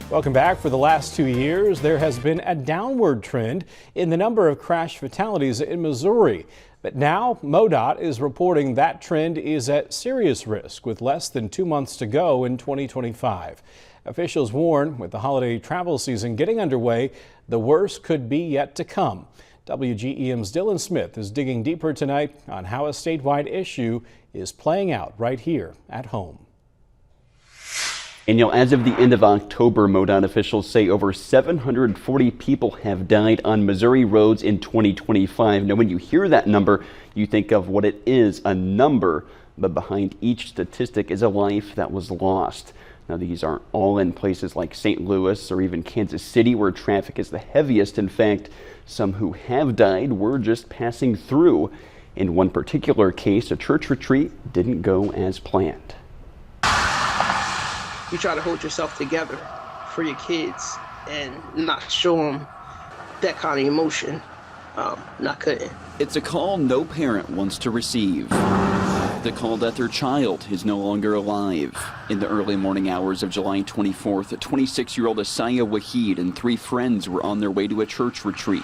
Welcome back. For the last 2 years, there has been a downward trend in the number of crash fatalities in Missouri. But now MoDOT is reporting that trend is at serious risk with less than 2 months to go in 2025. Officials warn with the holiday travel season getting underway, the worst could be yet to come. WGEM's Dylan Smith is digging deeper tonight on how a statewide issue is playing out right here at home. And as of the end of October, MoDOT officials say over 740 people have died on Missouri roads in 2025. Now, when you hear that number, you think of what it is, a number, but behind each statistic is a life that was lost. Now, these aren't all in places like St. Louis or even Kansas City, where traffic is the heaviest. In fact, some who have died were just passing through. In one particular case, a church retreat didn't go as planned. You try to hold yourself together for your kids and not show them that kind of emotion. Not cutting. It's a call no parent wants to receive. The call that their child is no longer alive. In the early morning hours of July 24th, 26-year-old Asaya Wahid and 3 friends were on their way to a church retreat.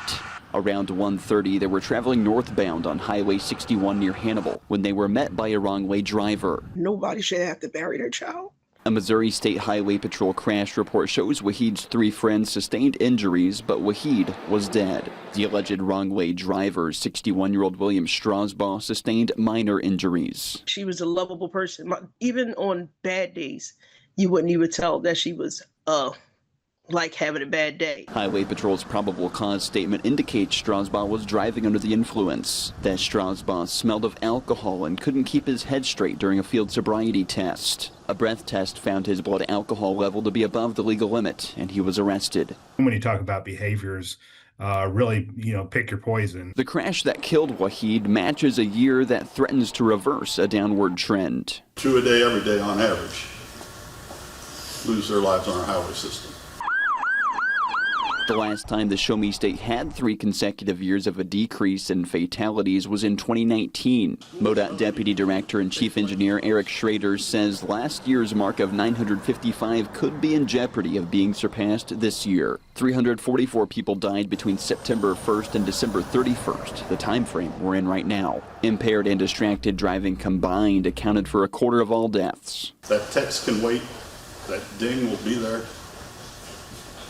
Around 1:30, they were traveling northbound on Highway 61 near Hannibal when they were met by a wrong-way driver. Nobody should have to bury their child. A Missouri State Highway Patrol crash report shows Wahid's 3 friends sustained injuries, but Wahid was dead. The alleged wrong-way driver, 61-year-old William Strasbaugh, sustained minor injuries. She was a lovable person. Even on bad days, you wouldn't even tell that she was like having a bad day. Highway Patrol's probable cause statement indicates Strasbaugh was driving under the influence, that Strasbaugh smelled of alcohol and couldn't keep his head straight during a field sobriety test. A breath test found his blood alcohol level to be above the legal limit, and he was arrested. When you talk about behaviors, really, pick your poison. The crash that killed Wahid matches a year that threatens to reverse a downward trend. 2 a day, every day on average, lose their lives on our highway system. The last time the Show Me State had 3 consecutive years of a decrease in fatalities was in 2019. MoDOT Deputy Director and Chief Engineer Eric Schrader says last year's mark of 955 could be in jeopardy of being surpassed this year. 344 people died between September 1st and December 31st, the time frame we're in right now. Impaired and distracted driving combined accounted for 1/4 of all deaths. That text can wait. That ding will be there.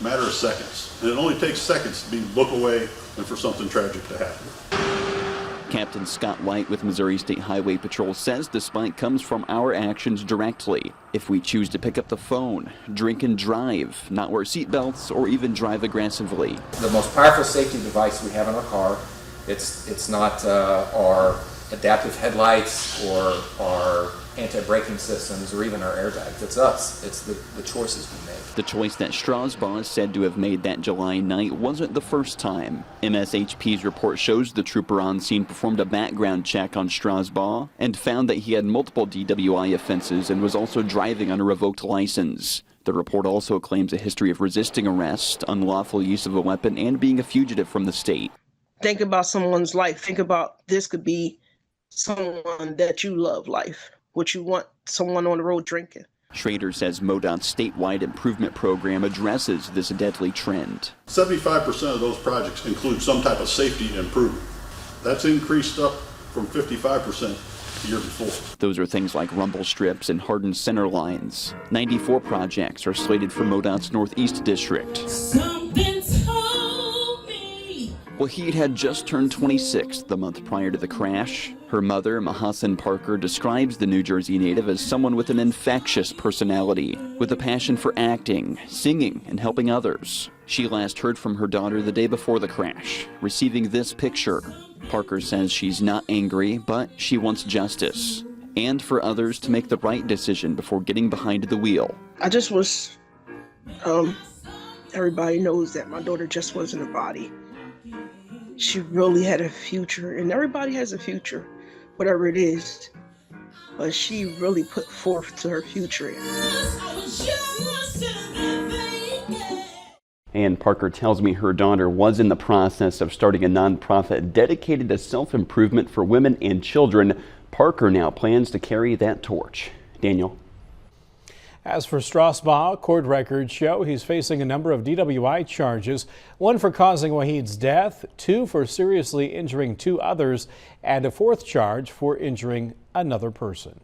Matter of seconds. And it only takes seconds to look away and for something tragic to happen. Captain Scott White with Missouri State Highway Patrol says the spike comes from our actions directly. If we choose to pick up the phone, drink and drive, not wear seatbelts, or even drive aggressively. The most powerful safety device we have in our car, it's not our adaptive headlights or our anti-braking systems or even our airbags. It's us. It's the choices we make. The choice that Strasbaugh is said to have made that July night wasn't the first time. MSHP's report shows the trooper on scene performed a background check on Strasbaugh and found that he had multiple DWI offenses and was also driving on a revoked license. The report also claims a history of resisting arrest, unlawful use of a weapon, and being a fugitive from the state. Think about someone's life. Think about this could be someone that you love life. Would you want someone on the road drinking? Schrader says MoDOT's statewide improvement program addresses this deadly trend. 75% of those projects include some type of safety improvement. That's increased up from 55% the year before. Those are things like rumble strips and hardened center lines. 94 projects are slated for MoDOT's Northeast District. Wahid had just turned 26 the month prior to the crash. Her mother, Mahasan Parker, describes the New Jersey native as someone with an infectious personality, with a passion for acting, singing, and helping others. She last heard from her daughter the day before the crash, receiving this picture. Parker says she's not angry, but she wants justice, and for others to make the right decision before getting behind the wheel. I just was, everybody knows that my daughter just wasn't a body. She really had a future, and everybody has a future, whatever it is, but she really put forth to her future. And Parker tells me her daughter was in the process of starting a nonprofit dedicated to self-improvement for women and children. Parker now plans to carry that torch. Daniel. As for Strasbaugh, court records show he's facing a number of DWI charges, one for causing Wahid's death, 2 for seriously injuring 2 others, and a 4th charge for injuring another person.